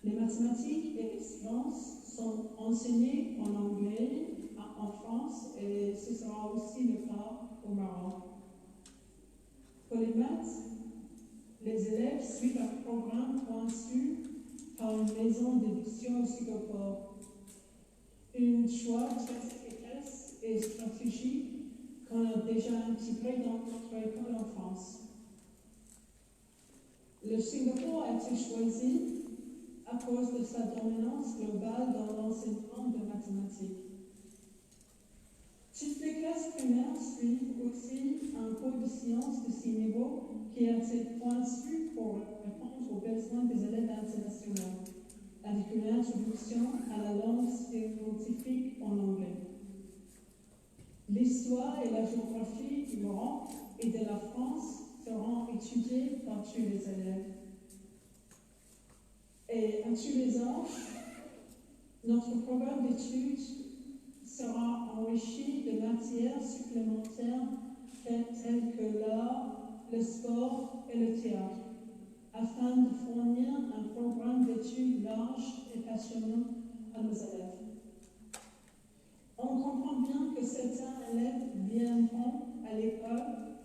Les mathématiques et les sciences sont enseignées en anglais en France et ce sera aussi le cas au Maroc. Pour les maths, les élèves suivent un programme conçu par une maison d'édition au Singapour. Un choix très efficace et stratégique qu'on a déjà intégré dans notre école en France. Le Singapour a été choisi à cause de sa dominance globale dans l'enseignement de mathématiques. Toutes les classes primaires suivent aussi un cours de sciences de ce niveau qui a été conçu pour répondre aux besoins des élèves internationaux, avec une introduction à la langue scientifique en anglais. L'histoire et la géographie du Maroc et de la France seront étudiées par tous les élèves. Et à tous les âges, notre programme d'études sera enrichi de matières supplémentaires telles que l'art, le sport et le théâtre, afin de fournir un programme d'études large et passionnant à nos élèves. On comprend bien que certains élèves viendront à l'école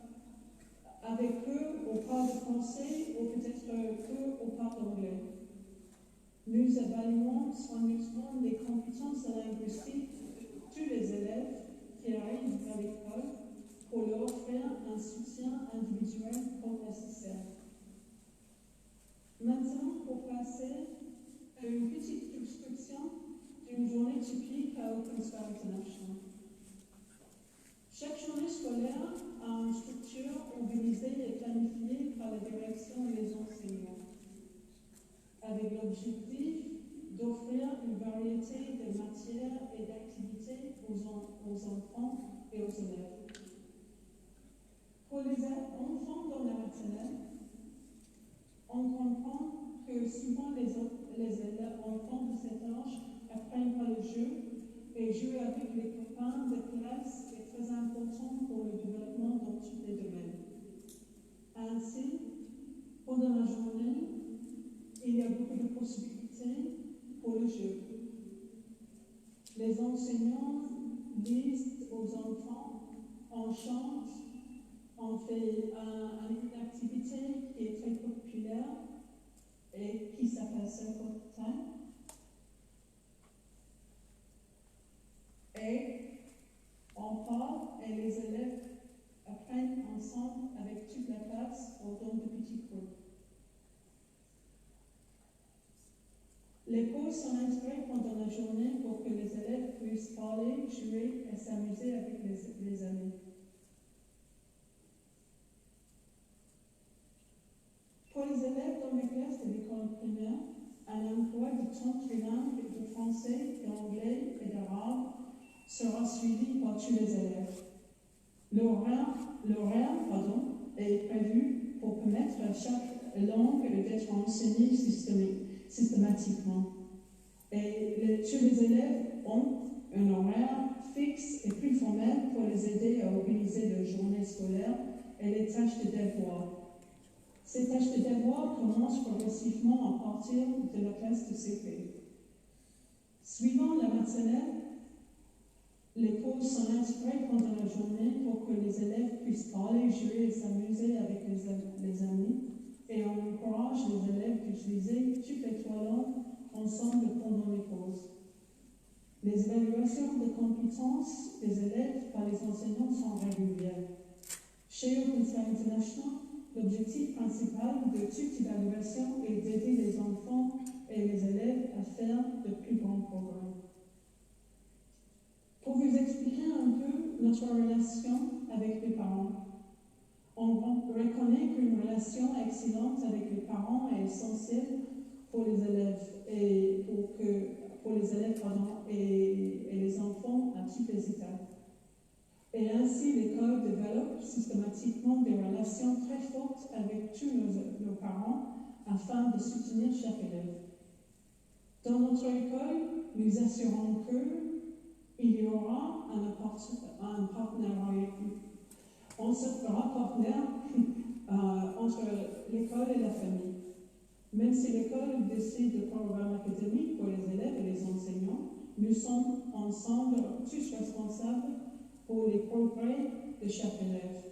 avec eux au part de français ou peut-être que au part d'anglais. Nous évaluons soigneusement les compétences linguistiques de tous les élèves qui arrivent à l'école pour leur offrir un soutien individuel quand nécessaire. Maintenant, pour passer à une petite description d'une journée typique à Open Sky International. Chaque journée scolaire a une structure organisée et planifiée par la direction et les enseignants, avec l'objectif d'offrir une variété de matières et d'activités aux enfants et aux élèves. Pour les enfants dans la maternelle, on comprend que souvent les enfants de cet âge apprennent par le jeu et jouer avec les copains de classe est très important pour le développement dans tous les domaines. Ainsi, pendant la journée, il y a beaucoup de possibilités pour le jeu. Les enseignants lisent aux enfants, on chante, on fait une activité qui est très populaire et qui s'appelle Circle Time. Et on parle et les élèves apprennent ensemble avec toute la classe dans de petits groupes. Les cours sont intégrés pendant la journée pour que les élèves puissent parler, jouer et s'amuser avec les amis. Pour les élèves dans les classes de l'école primaire, un emploi de temps trilingue de français, d'anglais et d'arabe sera suivi par tous les élèves. L'horaire est prévu pour permettre à chaque langue d'être enseignée systématiquement. Et tous les élèves ont un horaire fixe et plus formel pour les aider à organiser leur journée scolaire et les tâches de devoir. Ces tâches de devoir commencent progressivement à partir de la classe de CP. Suivant la maternelle, les cours sont intégrés pendant la journée pour que les élèves puissent parler, jouer et s'amuser avec les amis, et on encourage les élèves d'utiliser toutes les trois langues ensemble pendant les pauses. Les évaluations de compétences des élèves par les enseignants sont régulières. Chez Open Sky International, l'objectif principal de toute évaluation est d'aider les enfants et les élèves à faire de plus grands programmes. Pour vous expliquer un peu notre relation avec les parents, on reconnaît qu'une relation excellente avec les parents est essentielle pour les élèves et les enfants à toutes les étapes. Et ainsi, l'école développe systématiquement des relations très fortes avec tous nos parents afin de soutenir chaque élève. Dans notre école, nous assurons qu'il y aura un partenariat. On se fera partenaire entre l'école et la famille. Même si l'école décide de programmes académiques pour les élèves et les enseignants, nous sommes ensemble tous responsables pour les progrès de chaque élève.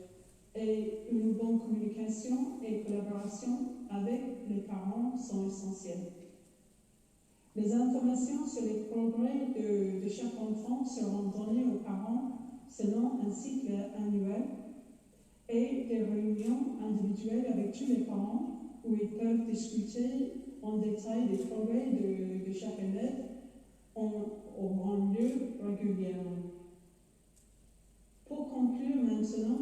Et une bonne communication et collaboration avec les parents sont essentielles. Les informations sur les progrès de chaque enfant seront données aux parents selon un cycle annuel et des réunions individuelles avec tous les parents où ils peuvent discuter en détail des progrès de chaque élève auront lieu régulièrement. Pour conclure maintenant,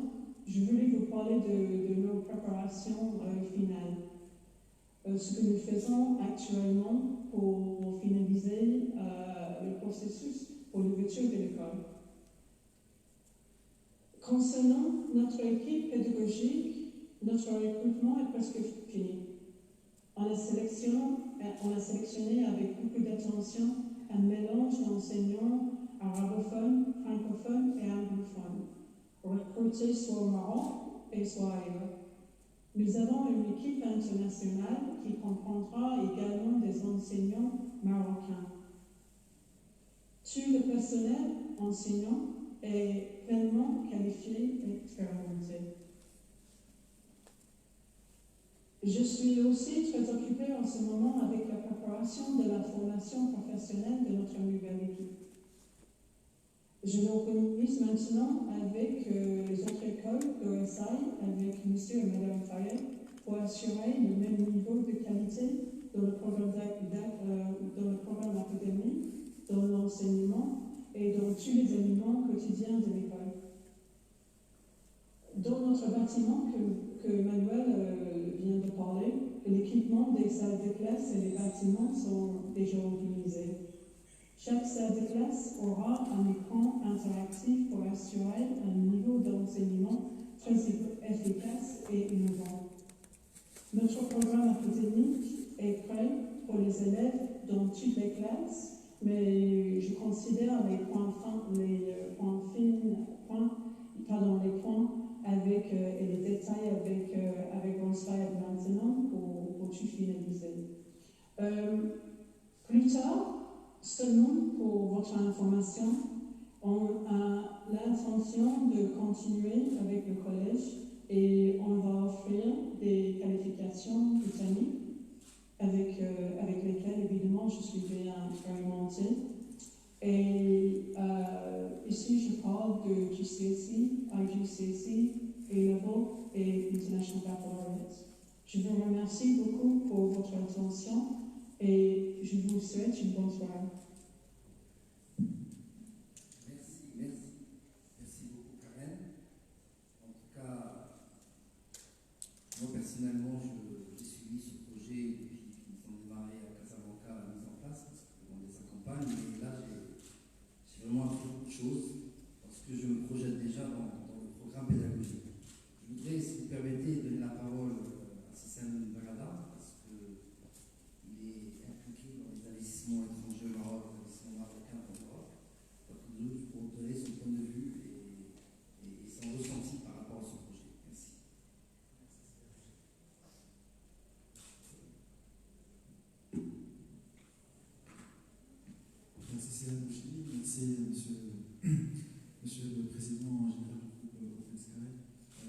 je voulais vous parler de nos préparations finales. Ce que nous faisons actuellement pour finaliser le processus pour l'ouverture de l'école. Concernant notre équipe pédagogique, notre recrutement est presque fini. On a sélectionné avec beaucoup d'attention un mélange d'enseignants arabophones, francophones et anglophones, recrutés soit au Maroc et soit ailleurs. Nous avons une équipe internationale qui comprendra également des enseignants marocains. Tout le personnel enseignant est pleinement qualifié et expérimenté. Je suis aussi très occupée en ce moment avec la préparation de la formation professionnelle de notre nouvelle équipe. Je m'organise maintenant avec les autres écoles ESI, avec M. et Mme Fayet, pour assurer le même niveau de qualité dans le programme académique, dans l'enseignement et dans tous les éléments quotidiens de l'école. Dans notre bâtiment que Manuel vient de parler, l'équipement des salles de classe et les bâtiments sont déjà organisés. Chaque salle de classe aura un écran interactif pour assurer un niveau d'enseignement très efficace et innovant. Notre programme académique est prêt pour les élèves dans toutes les classes, mais je considère les points avec et les détails avec Ronsfire maintenant pour tout finaliser. Plus tard, seulement pour votre information, on a l'intention de continuer avec le collège et on va offrir des qualifications britanniques avec lesquelles, évidemment, je suis bien expérimentée. Et ici, je parle de GCSE, IGCSE, A-Level et International Baccalaureate. Je vous remercie beaucoup pour votre attention et je vous souhaite une bonne soirée. Merci beaucoup, Karen. En tout cas, moi personnellement, j'ai suivi ce projet depuis qu'ils ont démarré à Casablanca, la mise en place, parce qu'on les accompagne. Et là, j'ai vraiment appris beaucoup de choses, parce que je me projette déjà dans le programme pédagogique. Je voudrais, si vous permettez, donner la parole à Sissane Bagada, parce qu'il est impliqué dans les investissements étrangers au Maroc, les investissements marocains en Europe. Donc, pour donner son point de vue et son ressenti par rapport à ce projet. Merci. Merci Céline Bouchely, merci monsieur le président général du groupe Open Sky et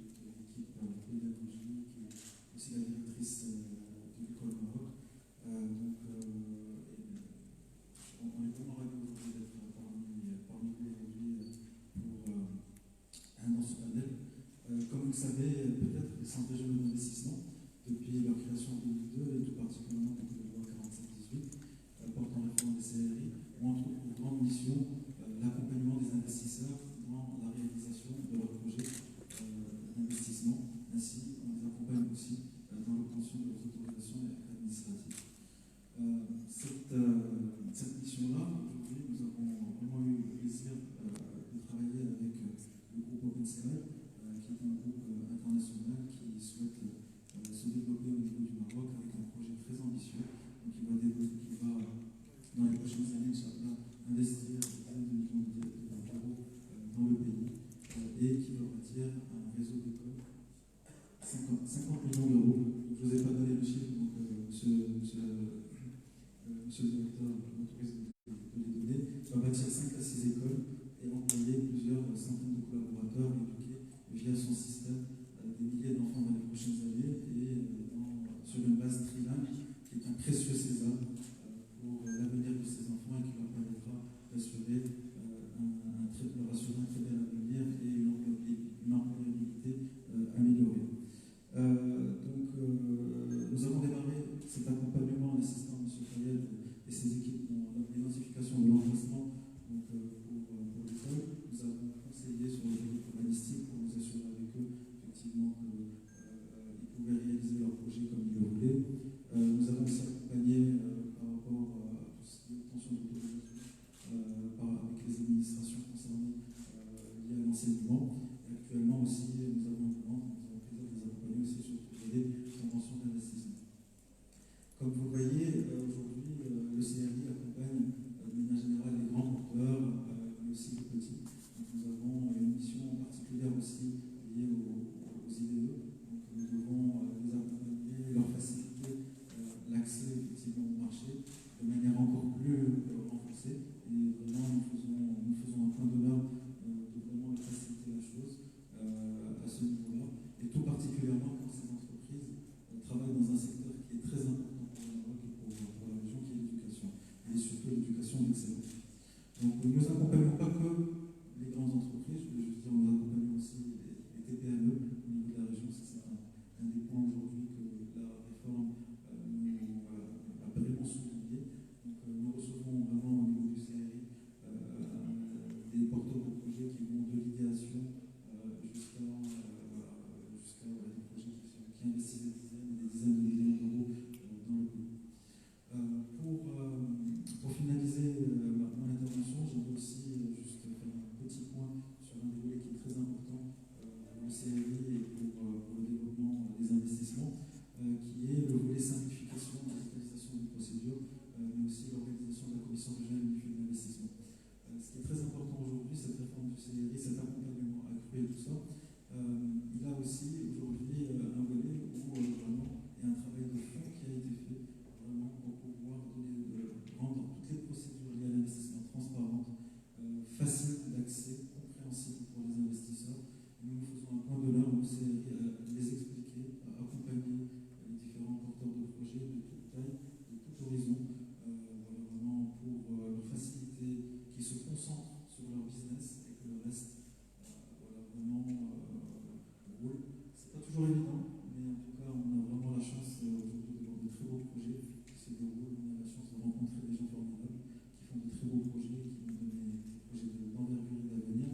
toute l'équipe pédagogique et aussi la directrice de l'école au Maroc. On est vraiment ravis d'être parmi vous aujourd'hui dans ce panel. Comme vous le savez, peut-être les centres régionaux d'investissement, depuis leur création en 2002 et tout particulièrement depuis la loi 47-18, portant réforme des CRI, ont entre autres pour grande mission l'accompagnement des investisseurs dans la réalisation de leurs projets d'investissement. Ainsi, on les accompagne aussi dans l'obtention de leurs autorisations administratives. Cette mission-là, aujourd'hui, nous avons vraiment eu le plaisir de travailler avec le groupe Open Sky, qui est un groupe international qui souhaite se développer au niveau du Maroc avec un projet très ambitieux, donc qui va dans les prochaines années, Inch'Allah, investir des dizaines de millions d'euros dans le pays et qui va bâtir un réseau d'écoles 50 millions d'euros. Je ne vous ai pas donné monsieur le directeur m'autorise de les donner, va bâtir 5 à 6 écoles et employer plusieurs centaines de collaborateurs éduqués via son système des milliers d'enfants dans les prochaines années et sur une base trilingue qui est un précieux sésame pour l'avenir de ces enfants et qui leur permettra d'assurer leur assurer un très bel avenir et une employabilité améliorée. Nous avons démarré cet accompagnement en assistant M. Fayette et ses équipes dans l'identification de l'emplacement pour l'école. Nous avons conseillé sur le volet urbanistique pour nous assurer avec eux effectivement qu'ils pouvaient réaliser leur projet comme ils le voulaient. Nous avons aussi accompagné par rapport à tout ce qui est obtention d'autorisation avec les administrations concernées liées à l'enseignement. Et actuellement aussi, nous avons une demande, nous avons plaisir de les accompagner aussi sur le volet convention d'investissement. Comme vous le voyez, aujourd'hui, le CRI accompagne de manière générale les grands porteurs, mais aussi les petits. Donc, nous avons une mission particulière aussi liée aux IDE. Donc, nous devons les accompagner, leur faciliter l'accès effectivement au marché de manière encore plus renforcée. Et vraiment, nous faisons un point d'honneur de vraiment faciliter la chose à ce niveau-là. Et tout particulièrement quand ces entreprises travaillent dans un secteur qui est très important pour le Maroc et pour la région, qui est l'éducation. Et surtout l'éducation d'excellence. Donc nous n'accompagnons pas que les grandes entreprises, je voulais juste dire, nous accompagnons aussi les TPME au niveau de la région. C'est un des points aujourd'hui que la réforme nous a vraiment souligné. Donc nous recevons vraiment au niveau du CRI des porteurs de projets qui vont de l'idéation jusqu'à des projets qui investissent des dizaines de millions d'euros dans le pays. Pour finaliser mon intervention, j'aimerais aussi juste faire un petit point sur un des volets qui est très important pour le CRI et pour le développement des investissements, qui est le volet simplification, digitalisation des procédures, mais aussi l'organisation de la commission régionale unifiée d'investissement. Ce qui est très important aujourd'hui, cette réforme du CRI, cet accompagnement accru et tout ça, il a aussi aujourd'hui un volet où vraiment il y a un travail de fond qui a été fait vraiment pour pouvoir rendre toutes les procédures liées à l'investissement transparentes, faciles d'accès, compréhensibles pour les investisseurs. Nous faisons un point d'honneur au CRI à les expliquer, à accompagner les différents porteurs de projets de toute taille, de tout horizon, vraiment pour leur faciliter, qu'ils se concentrent sur leur business et que le reste vraiment roule. C'est pas toujours évident, mais en tout cas, on a vraiment la chance aujourd'hui de voir de très beaux projets qui se déroulent. On a la chance de rencontrer des gens formidables qui font de très beaux projets, qui vont donner des projets d'envergure et d'avenir.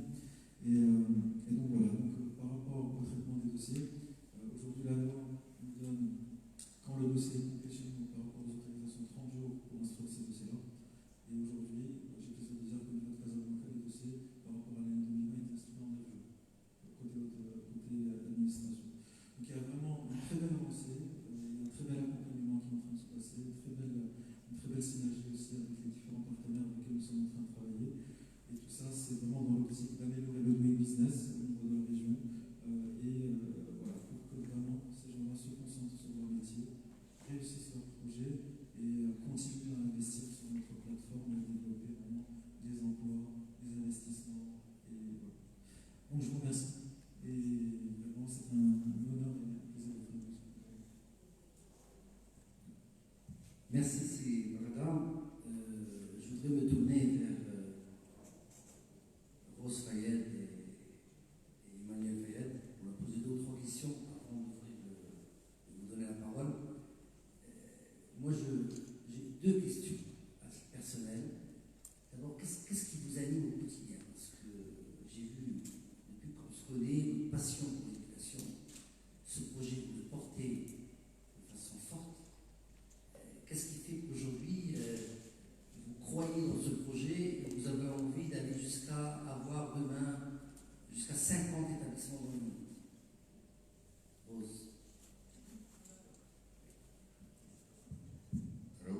Et donc voilà, par rapport au traitement des dossiers, aujourd'hui la loi nous donne, quand le dossier est complet chez nous par rapport aux autorisations, 30 jours pour instruire ces dossiers-là. Et aujourd'hui, j'ai plaisir de dire que notre Casablanca, les dossiers par rapport à l'année 2020 est instruit en 9 jours, côté administration. Donc il y a vraiment une très belle avancée, il y a un très bel accompagnement qui est en train de se passer, une très belle synergie aussi avec les différents partenaires avec lesquels nous sommes en train de travailler. Et tout ça, c'est vraiment dans l'optique d'améliorer le doing business au niveau de la région voilà, pour que vraiment ces gens-là se concentrent sur leur métier, réussissent leur projet et continuent à investir sur notre plateforme et développer vraiment des emplois, des investissements. Et voilà. Donc je vous remercie. Et vraiment, c'est un honneur et un plaisir d'être avec vous. Merci, madame. Je voudrais me tourner vers Rose Fayette et Emmanuel Fayette pour leur poser d'autres questions avant de vous donner la parole. Moi, j'ai deux questions personnelles. D'abord, qu'est-ce qui vous anime au quotidien? Parce que j'ai vu, depuis qu'on se connaît, une passion pour l'éducation, ce projet de porter de façon forte. Qu'est-ce qui fait qu'aujourd'hui, vous croyez dans ce projet et vous avez envie d'aller jusqu'à avoir demain jusqu'à 50 établissements dans le monde? Rose. Allô?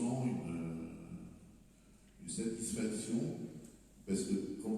ressens une satisfaction parce que quand